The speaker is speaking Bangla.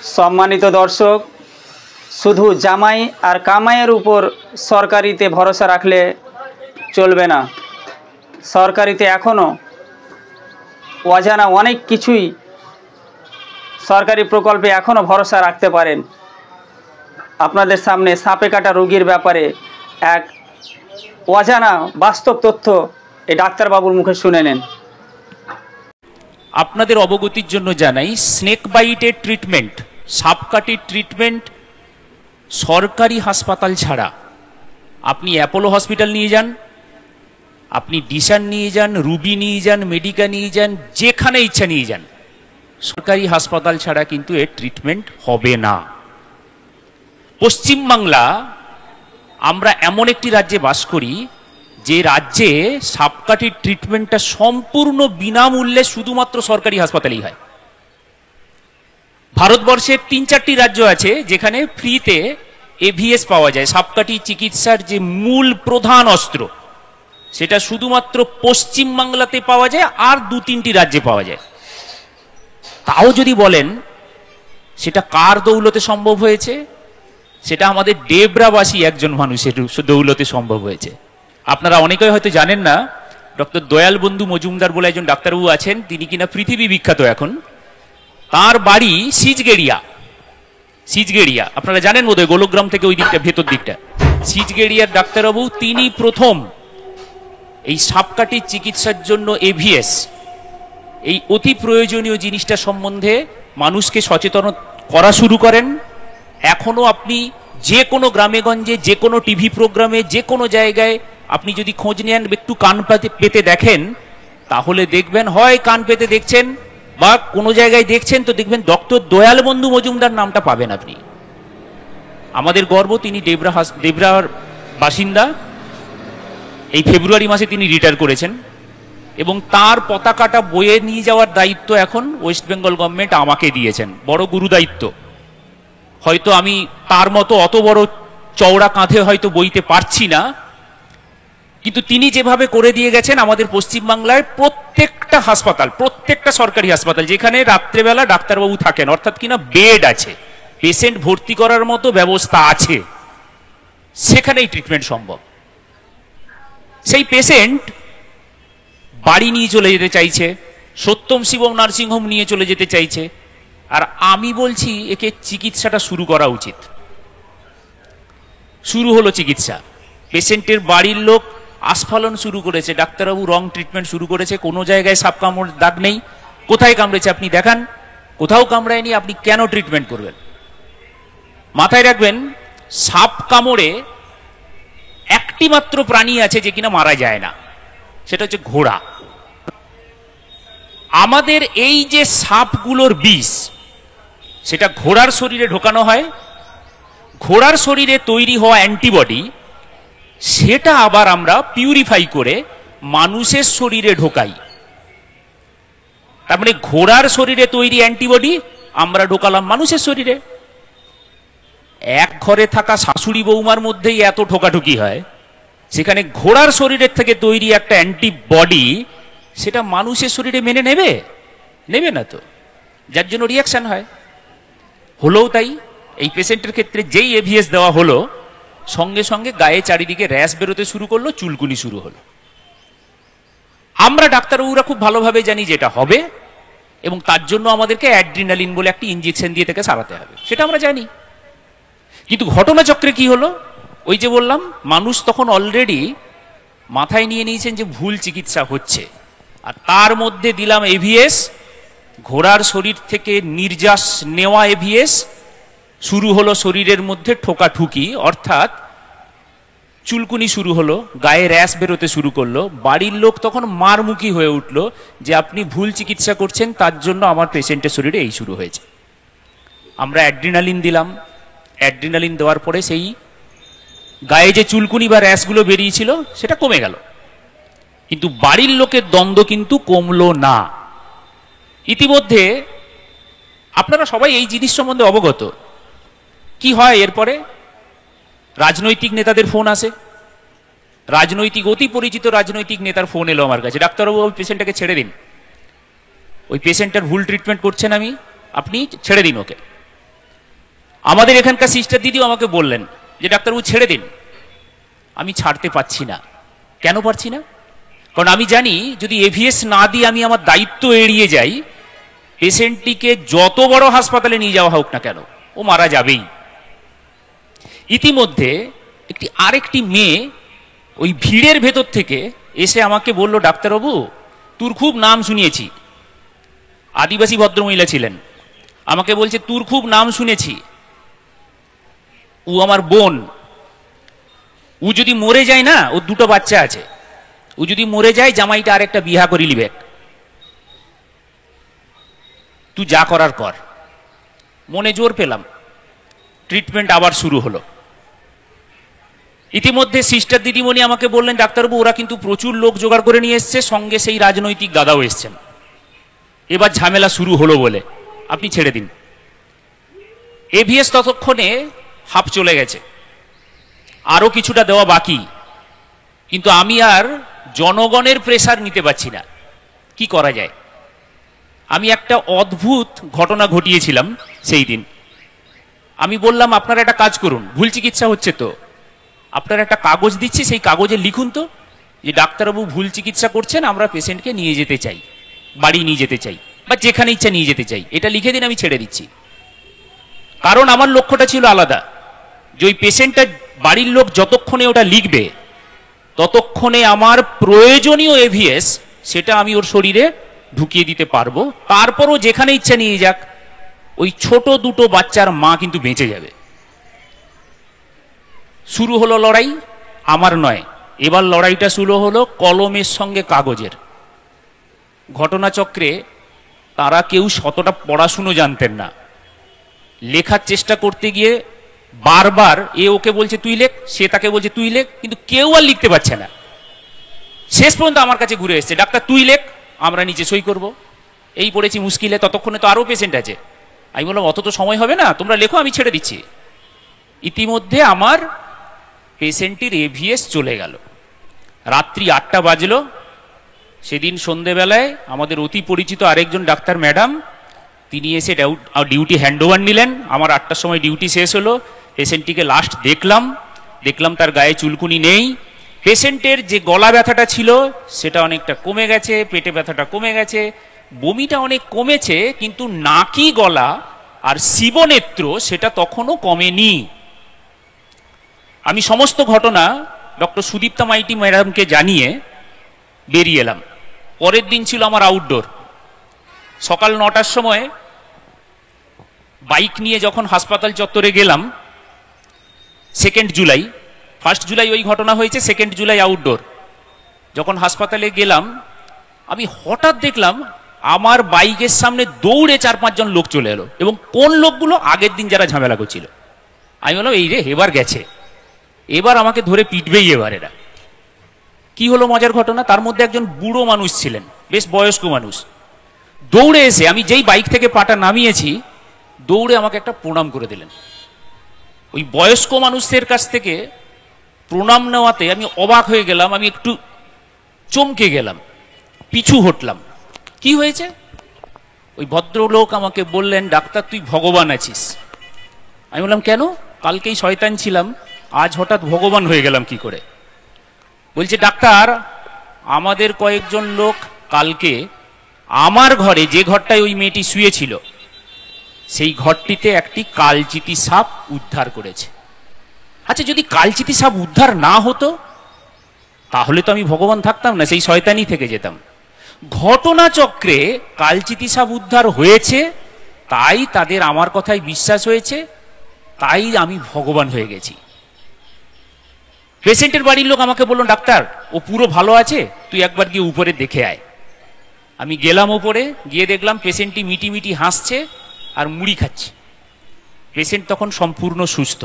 সম্মানিত দর্শক, শুধু জামাই আর কামাইয়ের উপর সরকারিতে ভরসা রাখলে চলবে না। সরকারিতে এখনও অজানা অনেক কিছুই, সরকারি প্রকল্পে এখনও ভরসা রাখতে পারেন। আপনাদের সামনে সাপে কাটা রোগীর ব্যাপারে এক অজানা বাস্তব তথ্য এই ডাক্তারবাবুর মুখে শুনে নেন। আপনাদের অবগতির জন্য জানাই, স্নেক বাইটের ট্রিটমেন্ট, সাপকাটির ট্রিটমেন্ট সরকারি হাসপাতাল ছাড়া আপনি অ্যাপোলো হসপিটাল নিয়ে যান, আপনি ডিসান নিয়ে যান, রুবি নিয়ে যান, মেডিকা নিয়ে যান, যেখানে ইচ্ছা নিয়ে যান, সরকারি হাসপাতাল ছাড়া কিন্তু এর ট্রিটমেন্ট হবে না। পশ্চিমবাংলা আমরা এমন একটি রাজ্যে বাস করি যে রাজ্যে সাপকাঠির ট্রিটমেন্টটা সম্পূর্ণ বিনামূল্যে শুধুমাত্র সরকারি হাসপাতালেই হয়। ভারতবর্ষের ৩-৪টি রাজ্য আছে যেখানে ফ্রিতে এভিএস পাওয়া যায়। সাপকাঠি চিকিৎসার যে মূল প্রধান অস্ত্র সেটা শুধুমাত্র পশ্চিমবাংলাতে পাওয়া যায় আর ২-৩টি রাজ্যে পাওয়া যায়। তাও যদি বলেন সেটা কার দৌলতে সম্ভব হয়েছে, সেটা আমাদের ডেবরাবাসী একজন মানুষের দৌলতে সম্ভব হয়েছে। আপনারা অনেকেই হয়তো জানেন না, ডক্টর দয়াল বন্ধু মজুমদার বলে একজন ডাক্তারবাবু আছেন, তিনি কিনা পৃথিবী বিখ্যাত এখন। তার বাড়ি সিজগেড়িয়া, আপনারা জানেন বোধহয়, গোলগ্রাম থেকে ওই দিকটা, ভেতর দিকটা সিজগেড়িয়ার ডাক্তারবাবু, তিনি প্রথম এই সাপকাঠির চিকিৎসার জন্য এভিএস, এই অতি প্রয়োজনীয় জিনিসটা সম্বন্ধে মানুষকে সচেতন করা শুরু করেন। এখনো আপনি যে কোনো গ্রামেগঞ্জে, যে কোনো টিভি প্রোগ্রামে, যে কোনো জায়গায় আপনি যদি খোঁজ নেন, একটু কান পেতে দেখেন, তাহলে দেখবেন হয় কান পেতে দেখছেন বা কোনো জায়গায় দেখছেন তো দেখবেন ডক্টর দয়াল বন্ধু মজুমদার নামটা পাবেন আপনি। আমাদের গর্ব, তিনি ডেবরার বাসিন্দা। এই ফেব্রুয়ারি মাসে তিনি রিটায়ার করেছেন এবং তার পতাকাটা বয়ে নিয়ে যাওয়ার দায়িত্ব এখন ওয়েস্ট বেঙ্গল গভর্নমেন্ট আমাকে দিয়েছেন। বড় গুরু দায়িত্ব। হয়তো আমি তার মতো অত বড় চওড়া কাঁধে হয়তো বইতে পারছি না, কিন্তু তিনি যেভাবে করে দিয়ে গেছেন আমাদের পশ্চিমবাংলায় প্রত্যেকটা হাসপাতাল, প্রত্যেকটা সরকারি হাসপাতাল যেখানে রাত্রেবেলা ডাক্তারবাবু থাকেন, অর্থাৎ কিনা বেড আছে, পেশেন্ট ভর্তি করার মতো ব্যবস্থা আছে, সেখানেই ট্রিটমেন্ট সম্ভব। সেই পেশেন্ট বাড়ি নিয়ে চলে যেতে চাইছে, সত্যম শিবম নার্সিংহোম নিয়ে চলে যেতে চাইছে, আর আমি বলছি একে চিকিৎসাটা শুরু করা উচিত। শুরু হলো চিকিৎসা, পেশেন্টের বাড়ির লোক আস্ফালন শুরু করেছে, ডাক্তারবাবু রং ট্রিটমেন্ট শুরু করেছে, কোনো জায়গায় সাপ কামড় দাগ নেই, কোথায় কামড়েছে আপনি দেখান, কোথাও কামড়ায়নি, আপনি কেন ট্রিটমেন্ট করবেন? মাথায় রাখবেন, সাপ কামড়ে একটি মাত্র প্রাণী আছে যে কিনা মারা যায় না, সেটা হচ্ছে ঘোড়া। আমাদের এই যে সাপগুলোর বিষ, সেটা ঘোড়ার শরীরে ঢোকানো হয়, ঘোড়ার শরীরে তৈরি হওয়া অ্যান্টিবডি সেটা আবার আমরা পিউরিফাই করে মানুষের শরীরে ঢোকাই। তার মানে ঘোড়ার শরীরে তৈরি অ্যান্টিবডি আমরা ঢোকালাম মানুষের শরীরে। এক ঘরে থাকা শাশুড়ি বৌমার মধ্যেই এত ঠোকাঠুকি হয়, সেখানে ঘোড়ার শরীরের থেকে তৈরি একটা অ্যান্টিবডি সেটা মানুষের শরীরে মেনে নেবে না তো, যার জন্য রিয়াকশন হয়। হলেও তাই, এই পেশেন্টের ক্ষেত্রে যেই এভিএস দেওয়া হলো, সঙ্গে সঙ্গে গায়ে চারিদিকে র্যাশ বেরোতে শুরু করলো, চুলকুনি শুরু হলো। আমরা ডাক্তারবাবুরা খুব ভালোভাবে জানি যেটা হবে এবং তার জন্য আমাদেরকে অ্যাড্রিনালিন বলে একটি ইঞ্জেকশন দিয়ে তাকে সারাতে হবে, সেটা আমরা জানি। কিন্তু ঘটনাচক্রে কি হলো, ওই যে বললাম, মানুষ তখন অলরেডি মাথায় নিয়ে নিয়েছেন যে ভুল চিকিৎসা হচ্ছে, আর তার মধ্যে দিলাম এভিএস, ঘোড়ার শরীর থেকে নির্যাস নেওয়া এভিএস, শুরু হলো শরীরের মধ্যে ঠোকাঠুকি, অর্থাৎ চুলকুনি শুরু হলো, গায়ে র্যাশ বেরোতে শুরু করলো। বাড়ির লোক তখন মারমুখী হয়ে উঠলো যে আপনি ভুল চিকিৎসা করছেন, তার জন্য আমার পেশেন্টের শরীরে এই শুরু হয়েছে। আমরা অ্যাড্রিনালিন দিলাম, অ্যাড্রিনালিন দেওয়ার পরে সেই গায়ে যে চুলকুনি বা র্যাশগুলো বেরিয়েছিল সেটা কমে গেল, কিন্তু বাড়ির লোকের দ্বন্দ্ব কিন্তু কমলো না। ইতিমধ্যে আপনারা সবাই এই জিনিস সম্বন্ধে অবগত। কি হয় এরপরে? রাজনৈতিক নেতাদের ফোন আসে, রাজনৈতিক অতি পরিচিত রাজনৈতিক নেতার ফোন এলো আমার কাছে, ডাক্তারবাবু ওই পেশেন্টটাকে ছেড়ে দিন, ওই পেশেন্টটার ভুল ট্রিটমেন্ট করছেন আমি, আপনি ছেড়ে দিন ওকে। আমাদের এখানকার সিস্টার দিদিও আমাকে বললেন যে ডাক্তারবাবু ছেড়ে দিন। আমি ছাড়তে পারছি না। কেন পারছি না? কারণ আমি জানি যদি এভিএস না দিয়ে আমি আমার দায়িত্ব এড়িয়ে যাই, পেশেন্টটিকে যত বড় হাসপাতালে নিয়ে যাওয়া হোক না কেন, ও মারা যাবেই। ইতিমধ্যে আরেকটি মেয়ে ওই ভিড়ের ভেতর থেকে এসে আমাকে বলল, ডাক্তারবাবু তোর খুব নাম শুনিয়েছি। আদিবাসী ভদ্রমহিলা ছিলেন। আমাকে বলছে তোর খুব নাম শুনেছি, ও আমার বোন, ও যদি মরে যায় না, ওর দুটো বাচ্চা আছে, ও যদি মরে যায় জামাইটা আরেকটা বিয়া করে লিবে, তুই যা করার কর। মনে জোর পেলাম। ট্রিটমেন্ট আবার শুরু হলো। ইতিমধ্যে সিস্টার দিদিমণি আমাকে বললেন, ডাক্তারবাবু ওরা কিন্তু প্রচুর লোক জোগাড় করে নিয়ে এসছে, সঙ্গে সেই রাজনৈতিক দাদাও এসছেন, এবার ঝামেলা শুরু হলো বলে আপনি ছেড়ে দিন। এভিএস ততক্ষণে হাফ চলে গেছে, আরো কিছুটা দেওয়া বাকি, কিন্তু আমি আর জনগণের প্রেসার নিতে পারছি না। কি করা যায়? আমি একটা অদ্ভুত ঘটনা ঘটিয়েছিলাম সেই দিন। আমি বললাম আপনারা একটা কাজ করুন, ভুল চিকিৎসা হচ্ছে তো, আপনারা একটা কাগজ দিচ্ছি, সেই কাগজে লিখুন তো যে ডাক্তারবাবু ভুল চিকিৎসা করছেন, আমরা পেশেন্টকে নিয়ে যেতে চাই, বাড়ি নিয়ে যেতে চাই, বা যেখানে ইচ্ছা নিয়ে যেতে চাই, এটা লিখে দিন, আমি ছেড়ে দিচ্ছি। কারণ আমার লক্ষ্যটা ছিল আলাদা, যে ওই পেশেন্টটা বাড়ির লোক যতক্ষণে ওটা লিখবে ততক্ষণে আমার প্রয়োজনীয় এভিএস সেটা আমি ওর শরীরে ঢুকিয়ে দিতে পারবো, তারপরও যেখানে ইচ্ছা নিয়ে যাক, ওই ছোট দুটো বাচ্চার মা কিন্তু বেঁচে যাবে। শুরু হলো লড়াই, আমার নয়, এবার লড়াইটা শুরু হলো কলমের সঙ্গে কাগজের। ঘটনাচক্রে তারা কেউ শতটা পড়াশুনো জানতেন না। লেখার চেষ্টা করতে গিয়ে বারবার এ ওকে বলছে তুই লেখ, সে তাকে বলছে তুই লেখ, কিন্তু কেউ আর লিখতে পারছে না। শেষ পর্যন্ত আমার কাছে ঘুরে এসছে, ডাক্তার তুই লেখ, আমরা নিচে সই করব। এই পড়েছি মুশকিলে, ততক্ষণে তো আরো পেশেন্ট আছে। আমি বললাম অত তো সময় হবে না, তোমরা লেখো, আমি ছেড়ে দিচ্ছি। ইতিমধ্যে আমার পেশেন্টটির এভিএস চলে গেল। রাত্রি 8টা বাজলো। সেদিন সন্ধেবেলায় আমাদের অতি পরিচিত আরেকজন ডাক্তার ম্যাডাম, তিনি এসে ডিউটি হ্যান্ডওভার নিলেন। আমার 8টার সময় ডিউটি শেষ হলো। পেশেন্টটিকে লাস্ট দেখলাম তার গায়ে চুলকুনি নেই। পেশেন্টের যে গলা ব্যথাটা ছিল সেটা অনেকটা কমে গেছে, পেটে ব্যথাটা কমে গেছে, বমিটা অনেক কমেছে, কিন্তু নাকি গলা আর শিবনেত্র সেটা তখনও কমেনি। আমি সমস্ত ঘটনা ডক্টর সুদীপ্তা মাইতি ম্যাডামকে জানিয়ে বেরিয়ে এলাম। পরের দিন ছিল আমার আউটডোর। সকাল 9টার সময় বাইক নিয়ে যখন হাসপাতাল চত্বরে গেলাম, 2 জুলাই, 1 জুলাই ওই ঘটনা হয়েছে, 2 জুলাই আউটডোর। যখন হাসপাতালে গেলাম, আমি হঠাৎ দেখলাম আমার বাইকের সামনে দৌড়ে 4-5 জন লোক চলে এলো, এবং কোন লোকগুলো? আগের দিন যারা ঝামেলা করছিল। আমি বললাম এই রে, এবার গেছে, এবার আমাকে ধরে পিটবেই এবার এরা। কি হলো মজার ঘটনা, তার মধ্যে একজন বুড়ো মানুষ ছিলেন, বেশ বয়স্ক মানুষ। দৌড়ে এসে, আমি যেই বাইক থেকে পাটা নামিয়েছি, দৌড়ে আমাকে একটা প্রণাম করে দিলেন। ওই বয়স্ক মানুষদের কাছ থেকে প্রণাম নেওয়াতে আমি অবাক হয়ে গেলাম, আমি একটু চমকে গেলাম, পিছু হটলাম। কি হয়েছে? ওই ভদ্রলোক আমাকে বললেন, ডাক্তার তুই ভগবান আছিস। আমি বললাম কেন? কালকেই শয়তান ছিলাম, আজ হঠাৎ ভগবান হয়ে গেলাম কি করে? বলছে ডাক্তার, আমাদের কয়েকজন লোক কালকে আমার ঘরে, যে ঘরটায় ওই মেয়েটি শুয়েছিল, সেই ঘরটিতে একটি কালচিতি সাপ উদ্ধার করেছে। আচ্ছা, যদি কালচিতি সাপ উদ্ধার না হতো তাহলে তো আমি ভগবান থাকতাম না, সেই শয়তানি থেকে যেতাম। ঘটনাচক্রে কালচিতি সাপ উদ্ধার হয়েছে, তাই তাদের আমার কথায় বিশ্বাস হয়েছে, তাই আমি ভগবান হয়ে গেছি। পেশেন্টের বাড়ির লোক আমাকে বলল, ডাক্তার ও পুরো ভালো আছে, তুই একবার গিয়ে উপরে দেখে আয়। আমি গেলাম উপরে, গিয়ে দেখলাম পেশেন্টটি মিটি মিটি হাসছে আর মুড়ি খাচ্ছে। পেশেন্ট তখন সম্পূর্ণ সুস্থ।